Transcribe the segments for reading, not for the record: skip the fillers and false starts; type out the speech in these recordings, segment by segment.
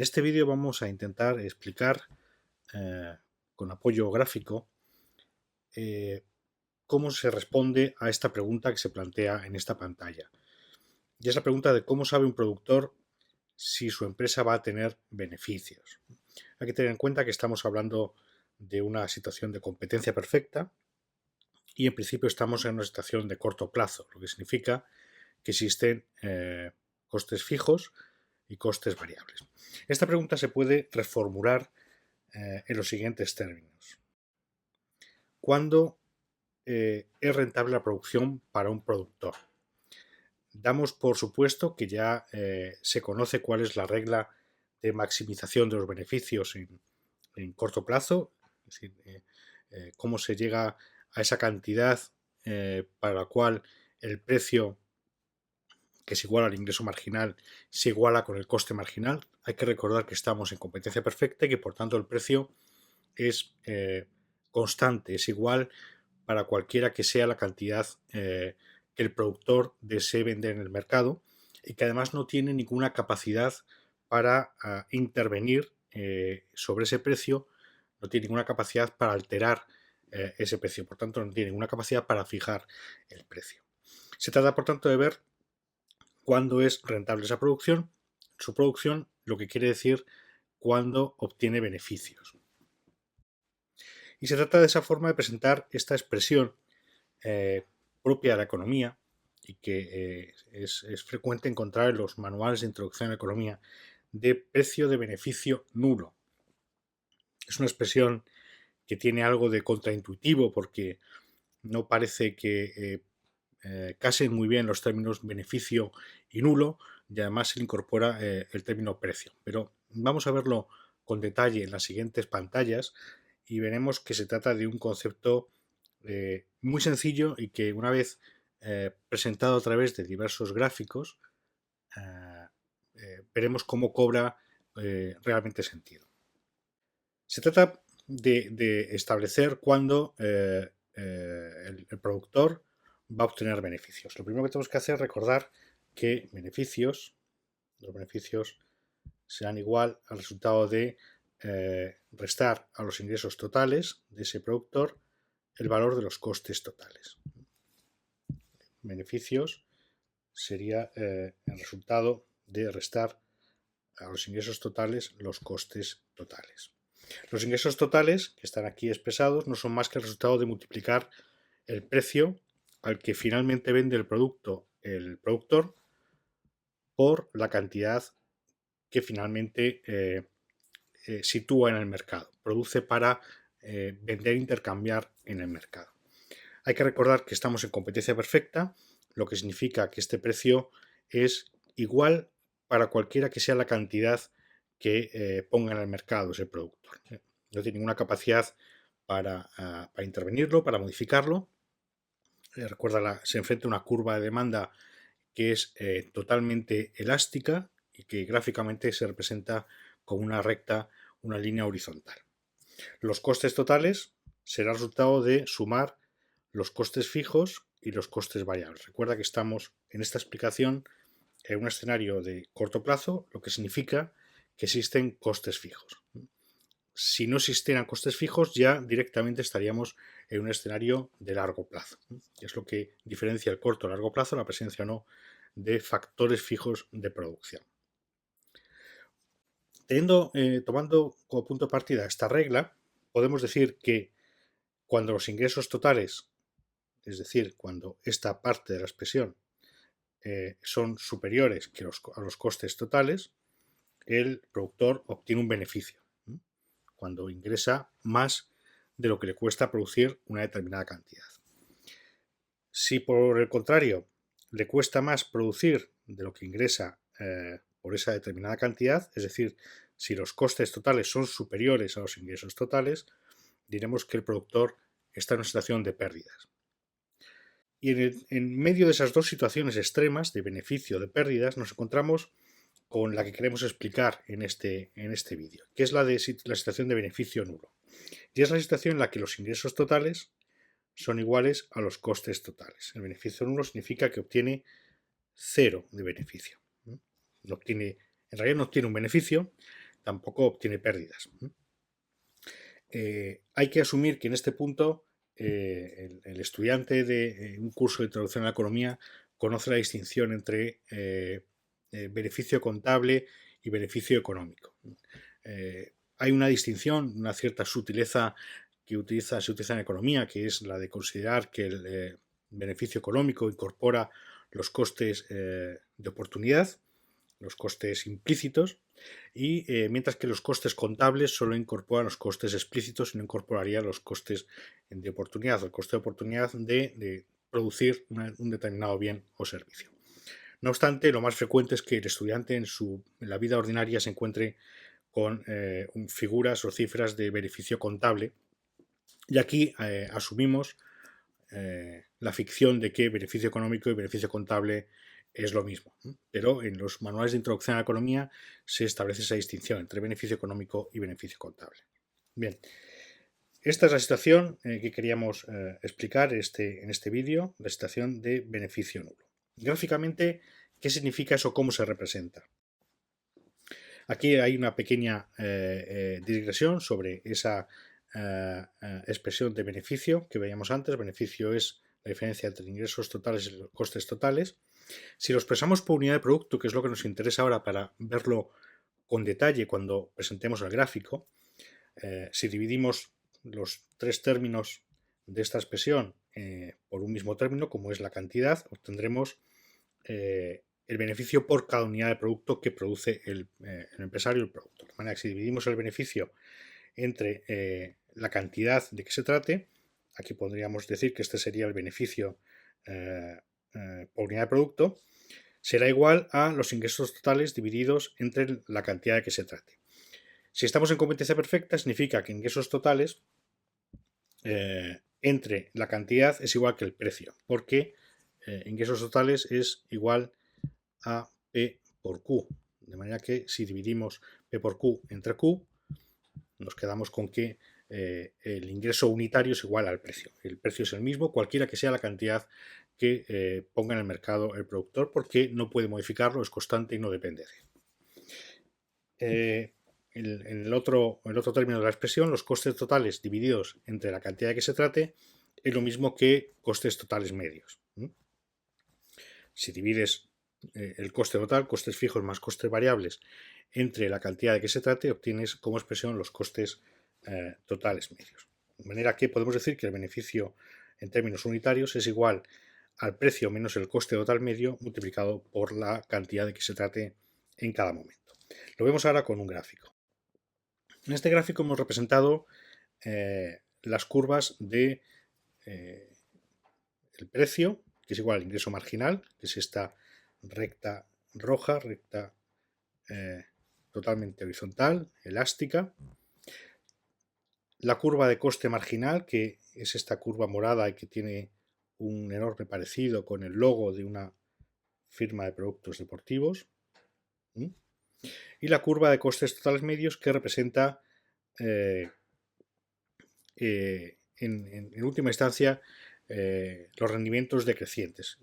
este vídeo vamos a intentar explicar eh, con apoyo gráfico eh, cómo se responde a esta pregunta que se plantea en esta pantalla. Y es la pregunta de cómo sabe un productor si su empresa va a tener beneficios. Hay que tener en cuenta que estamos hablando de una situación de competencia perfecta y en principio estamos en una situación de corto plazo, lo que significa que existen costes fijos y costes variables. Esta pregunta se puede reformular en los siguientes términos. ¿Cuándo es rentable la producción para un productor? Damos por supuesto que ya se conoce cuál es la regla de maximización de los beneficios en corto plazo, es decir, cómo se llega a esa cantidad para la cual el precio que es igual al ingreso marginal se iguala con el coste marginal. Hay que recordar que estamos en competencia perfecta y que por tanto el precio es constante, es igual para cualquiera que sea la cantidad que el productor desee vender en el mercado y que además no tiene ninguna capacidad para intervenir sobre ese precio, no tiene ninguna capacidad para alterar ese precio, por tanto no tiene ninguna capacidad para fijar el precio. Se trata por tanto de ver cuándo es rentable esa producción, su producción, lo que quiere decir cuándo obtiene beneficios. Y se trata de esa forma de presentar esta expresión propia de la economía y que es frecuente encontrar en los manuales de introducción a la economía de precio de beneficio nulo. Es una expresión que tiene algo de contraintuitivo porque no parece que casen muy bien los términos beneficio y nulo y además se le incorpora el término precio. Pero vamos a verlo con detalle en las siguientes pantallas y veremos que se trata de un concepto muy sencillo y que una vez presentado a través de diversos gráficos veremos cómo cobra realmente sentido. Se trata de establecer cuándo el productor va a obtener beneficios. Lo primero que tenemos que hacer es recordar que los beneficios serán igual al resultado de restar a los ingresos totales de ese productor el valor de los costes totales. Beneficios sería el resultado de restar a los ingresos totales los costes totales. Los ingresos totales, que están aquí expresados, no son más que el resultado de multiplicar el precio al que finalmente vende el producto el productor por la cantidad que finalmente sitúa en el mercado, produce para vender e intercambiar en el mercado. Hay que recordar que estamos en competencia perfecta, lo que significa que este precio es igual para cualquiera que sea la cantidad que ponga en el mercado ese productor. No tiene ninguna capacidad para intervenirlo, para modificarlo. Recuerda, se enfrenta a una curva de demanda que es totalmente elástica y que gráficamente se representa como una recta, una línea horizontal. Los costes totales será el resultado de sumar los costes fijos y los costes variables. Recuerda que estamos en esta explicación en un escenario de corto plazo, lo que significa que existen costes fijos. Si no existieran costes fijos, ya directamente estaríamos en un escenario de largo plazo. Es lo que diferencia el corto o largo plazo, la presencia o no de factores fijos de producción. Tomando como punto de partida esta regla, podemos decir que cuando los ingresos totales, es decir, cuando esta parte de la expresión son superiores que a los costes totales, el productor obtiene un beneficio. Cuando ingresa más de lo que le cuesta producir una determinada cantidad. Si por el contrario le cuesta más producir de lo que ingresa por esa determinada cantidad, es decir, si los costes totales son superiores a los ingresos totales, diremos que el productor está en una situación de pérdidas. Y en medio de esas dos situaciones extremas, de beneficio o de pérdidas, nos encontramos con la que queremos explicar en este vídeo, que es la situación de beneficio nulo. Y es la situación en la que los ingresos totales son iguales a los costes totales. El beneficio nulo significa que obtiene cero de beneficio. En realidad no obtiene un beneficio, tampoco obtiene pérdidas. Hay que asumir que en este punto el estudiante de un curso de introducción a la economía conoce la distinción entre beneficio contable y beneficio económico. Hay una distinción, una cierta sutileza que se utiliza en economía, que es la de considerar que el beneficio económico incorpora los costes de oportunidad, los costes implícitos, y mientras que los costes contables solo incorporan los costes explícitos y no incorporaría los costes de oportunidad, el coste de oportunidad de producir un determinado bien o servicio. No obstante, lo más frecuente es que el estudiante en la vida ordinaria se encuentre con figuras o cifras de beneficio contable, y aquí asumimos la ficción de que beneficio económico y beneficio contable es lo mismo. Pero en los manuales de introducción a la economía se establece esa distinción entre beneficio económico y beneficio contable. Bien, esta es la situación que queríamos explicar en este vídeo, la situación de beneficio nulo. Gráficamente, ¿qué significa eso? ¿Cómo se representa? Aquí hay una pequeña digresión sobre esa expresión de beneficio que veíamos antes. Beneficio es la diferencia entre ingresos totales y los costes totales. Si lo expresamos por unidad de producto, que es lo que nos interesa ahora para verlo con detalle cuando presentemos el gráfico, si dividimos los tres términos de esta expresión por un mismo término, como es la cantidad, obtendremos el beneficio por cada unidad de producto que produce el empresario el producto. De manera que si dividimos el beneficio entre la cantidad de que se trate, aquí podríamos decir que este sería el beneficio por unidad de producto, será igual a los ingresos totales divididos entre la cantidad de que se trate. Si estamos en competencia perfecta, significa que ingresos totales entre la cantidad es igual que el precio, porque ingresos totales es igual a P por Q. De manera que si dividimos P por Q entre Q, nos quedamos con que el ingreso unitario es igual al precio. El precio es el mismo, cualquiera que sea la cantidad que ponga en el mercado el productor, porque no puede modificarlo, es constante y no depende de él. En el otro término de la expresión, los costes totales divididos entre la cantidad de que se trate es lo mismo que costes totales medios. Si divides el coste total, costes fijos más costes variables, entre la cantidad de que se trate, obtienes como expresión los costes totales medios. De manera que podemos decir que el beneficio en términos unitarios es igual al precio menos el coste total medio multiplicado por la cantidad de que se trate en cada momento. Lo vemos ahora con un gráfico. En este gráfico hemos representado las curvas de el precio, que es igual al ingreso marginal, que es esta recta roja, recta totalmente horizontal, elástica. La curva de coste marginal, que es esta curva morada y que tiene un enorme parecido con el logo de una firma de productos deportivos. Y la curva de costes totales medios, que representa en última instancia los rendimientos decrecientes.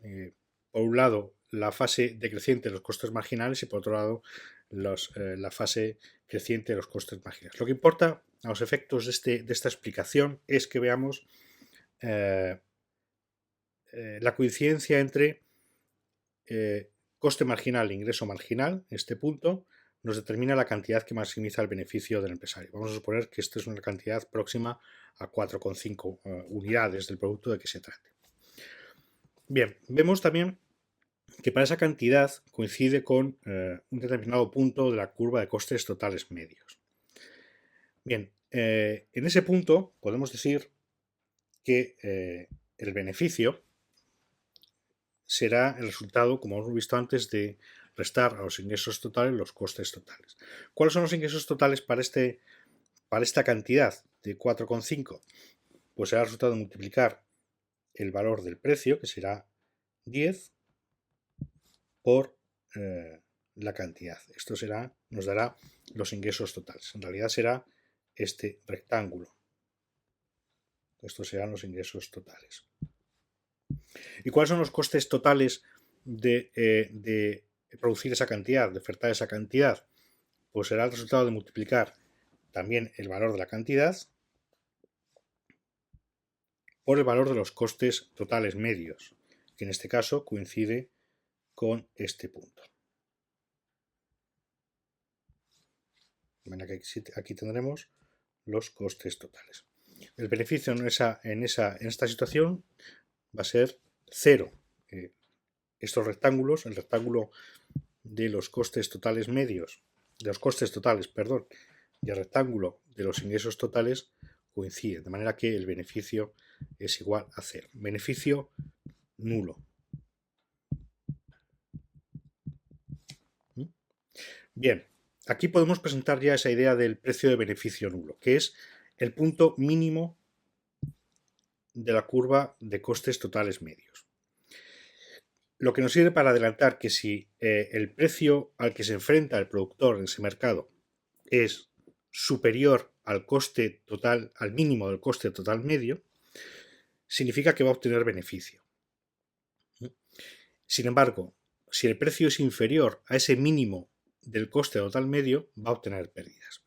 Por un lado, la fase decreciente de los costes marginales y por otro lado, la fase creciente de los costes marginales. Lo que importa a los efectos de esta explicación es que veamos la coincidencia entre coste marginal e ingreso marginal. En este punto nos determina la cantidad que maximiza el beneficio del empresario. Vamos a suponer que esta es una cantidad próxima a 4,5 unidades del producto de que se trate. Bien, vemos también que para esa cantidad coincide con un determinado punto de la curva de costes totales medios. Bien, en ese punto podemos decir que el beneficio será el resultado, como hemos visto antes, de restar a los ingresos totales los costes totales. ¿Cuáles son los ingresos totales para esta cantidad de 4,5? Pues será el resultado de multiplicar el valor del precio, que será 10, por la cantidad. Esto nos dará los ingresos totales. En realidad será este rectángulo. Estos serán los ingresos totales. ¿Y cuáles son los costes totales de producir esa cantidad, de ofertar esa cantidad? pues será el resultado de multiplicar también el valor de la cantidad por el valor de los costes totales medios, que en este caso coincide con este punto. De manera que aquí tendremos los costes totales. El beneficio en esta situación va a ser 0. Estos rectángulos, el rectángulo de los costes totales medios, de los costes totales, perdón, y el rectángulo de los ingresos totales coinciden, de manera que el beneficio es igual a 0. Beneficio nulo. Bien, aquí podemos presentar ya esa idea del precio de beneficio nulo, que es el punto mínimo de la curva de costes totales medios. Lo que nos sirve para adelantar que si el precio al que se enfrenta el productor en ese mercado es superior al coste total, al mínimo del coste total medio, significa que va a obtener beneficio. Sin embargo, si el precio es inferior a ese mínimo del coste total medio, va a obtener pérdidas.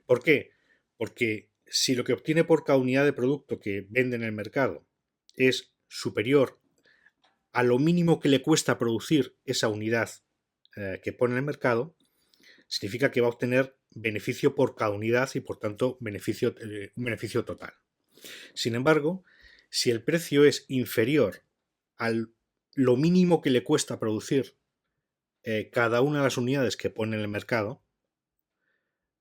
¿Por qué? Porque si lo que obtiene por cada unidad de producto que vende en el mercado es superior a lo mínimo que le cuesta producir esa unidad que pone en el mercado, significa que va a obtener beneficio por cada unidad y por tanto un beneficio total. Sin embargo, si el precio es inferior a lo mínimo que le cuesta producir cada una de las unidades que pone en el mercado,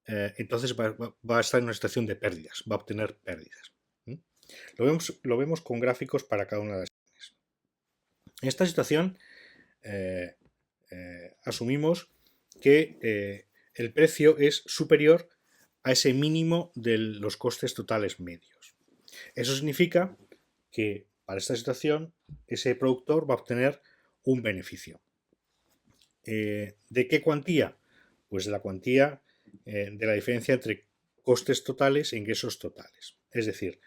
entonces va a estar en una situación de pérdidas, va a obtener pérdidas. Lo vemos con gráficos para cada una de las acciones. En esta situación asumimos que el precio es superior a ese mínimo de los costes totales medios. Eso significa que para esta situación ese productor va a obtener un beneficio. ¿De qué cuantía? Pues de la cuantía de la diferencia entre costes totales e ingresos totales. Es decir,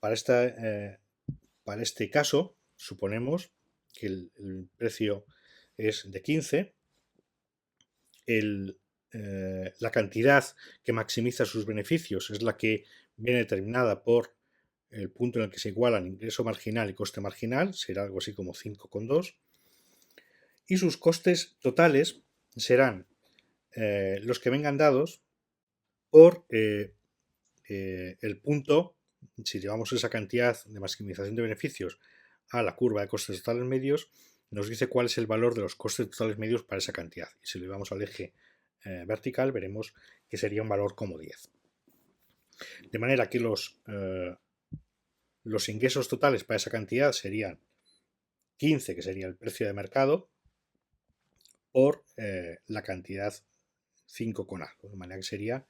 para este caso suponemos que el precio es de 15, la cantidad que maximiza sus beneficios es la que viene determinada por el punto en el que se igualan ingreso marginal y coste marginal, será algo así como 5,2, y sus costes totales serán los que vengan dados por el punto, si llevamos esa cantidad de maximización de beneficios a la curva de costes totales medios, nos dice cuál es el valor de los costes totales medios para esa cantidad. Y si lo llevamos al eje vertical, veremos que sería un valor como 10. De manera que los ingresos totales para esa cantidad serían 15, que sería el precio de mercado, por la cantidad 5 con algo. De manera que sería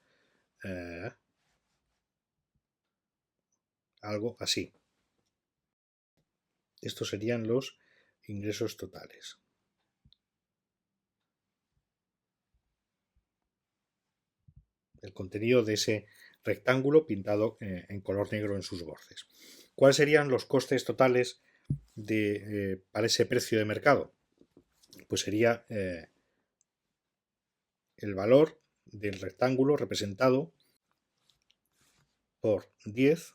algo así. Estos serían los ingresos totales. El contenido de ese rectángulo pintado en color negro en sus bordes. ¿Cuáles serían los costes totales para ese precio de mercado? Pues sería el valor del rectángulo representado por 10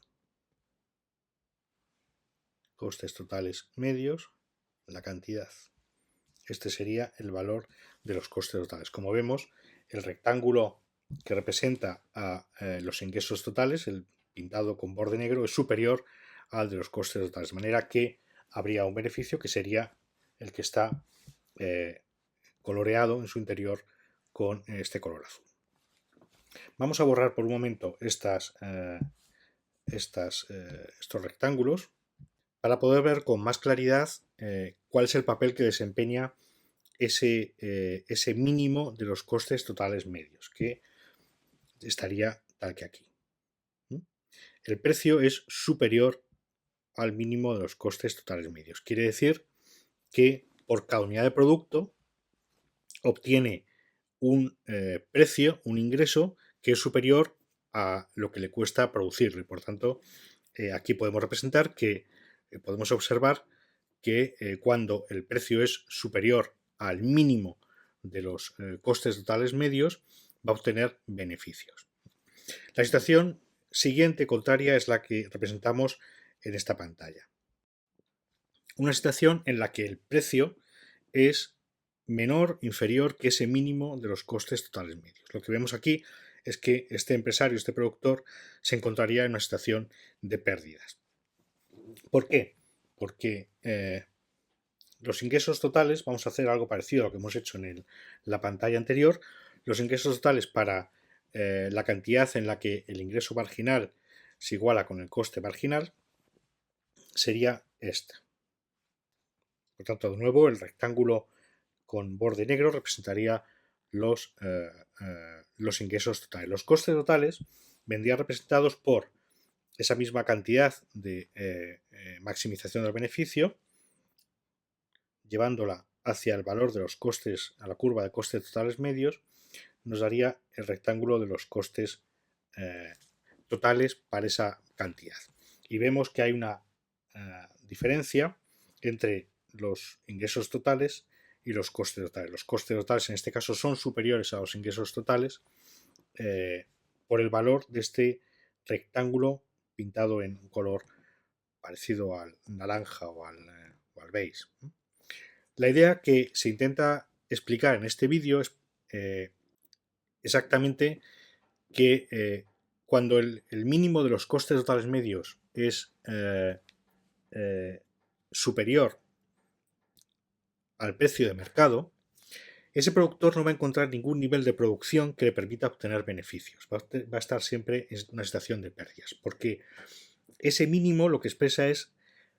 costes totales medios, la cantidad. Este sería el valor de los costes totales. Como vemos, el rectángulo que representa a los ingresos totales, el pintado con borde negro, es superior al de los costes totales, de manera que habría un beneficio que sería el que está coloreado en su interior con este color azul. Vamos a borrar por un momento estos rectángulos para poder ver con más claridad cuál es el papel que desempeña ese mínimo de los costes totales medios, que estaría tal que aquí. El precio es superior al mínimo de los costes totales medios. Quiere decir que por cada unidad de producto obtiene un precio, un ingreso que es superior a lo que le cuesta producirlo. Y por tanto, aquí podemos representar que podemos observar que cuando el precio es superior al mínimo de los costes totales medios, va a obtener beneficios. La situación siguiente, contraria, es la que representamos en esta pantalla. Una situación en la que el precio es menor, inferior que ese mínimo de los costes totales medios. Lo que vemos aquí es que este empresario, este productor, se encontraría en una situación de pérdidas. ¿Por qué? Porque los ingresos totales, vamos a hacer algo parecido a lo que hemos hecho en la pantalla anterior, los ingresos totales para la cantidad en la que el ingreso marginal se iguala con el coste marginal sería esta. Por tanto, de nuevo, el rectángulo con borde negro representaría los ingresos totales. Los costes totales vendrían representados por esa misma cantidad de maximización del beneficio, llevándola hacia el valor de los costes, a la curva de costes totales medios, nos daría el rectángulo de los costes totales para esa cantidad. Y vemos que hay una diferencia entre los ingresos totales y los costes totales. Los costes totales en este caso son superiores a los ingresos totales por el valor de este rectángulo pintado en un color parecido al naranja o al beige. La idea que se intenta explicar en este vídeo es exactamente que cuando el mínimo de los costes totales medios es superior al precio de mercado, ese productor no va a encontrar ningún nivel de producción que le permita obtener beneficios. Va a estar siempre en una situación de pérdidas, porque ese mínimo lo que expresa es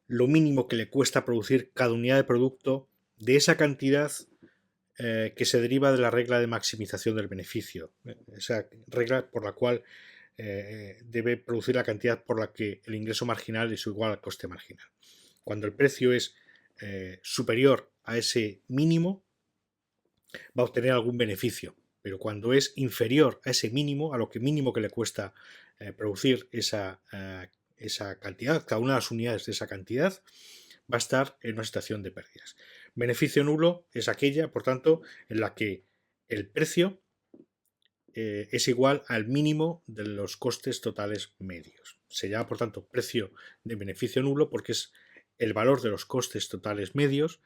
lo mínimo que le cuesta producir cada unidad de producto de esa cantidad que se deriva de la regla de maximización del beneficio, esa regla por la cual debe producir la cantidad por la que el ingreso marginal es igual al coste marginal. Cuando el precio es superior a ese mínimo, va a obtener algún beneficio, pero cuando es inferior a ese mínimo, a lo que mínimo que le cuesta producir esa cantidad, cada una de las unidades de esa cantidad, va a estar en una situación de pérdidas. Beneficio nulo es aquella, por tanto, en la que el precio es igual al mínimo de los costes totales medios. Se llama, por tanto, precio de beneficio nulo porque es el valor de los costes totales medios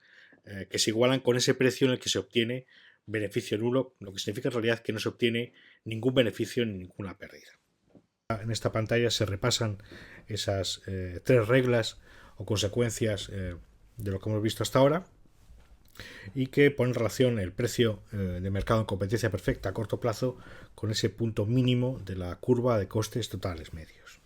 que se igualan con ese precio en el que se obtiene beneficio nulo, lo que significa en realidad que no se obtiene ningún beneficio ni ninguna pérdida. En esta pantalla se repasan esas tres reglas o consecuencias de lo que hemos visto hasta ahora y que ponen en relación el precio de mercado en competencia perfecta a corto plazo con ese punto mínimo de la curva de costes totales medios.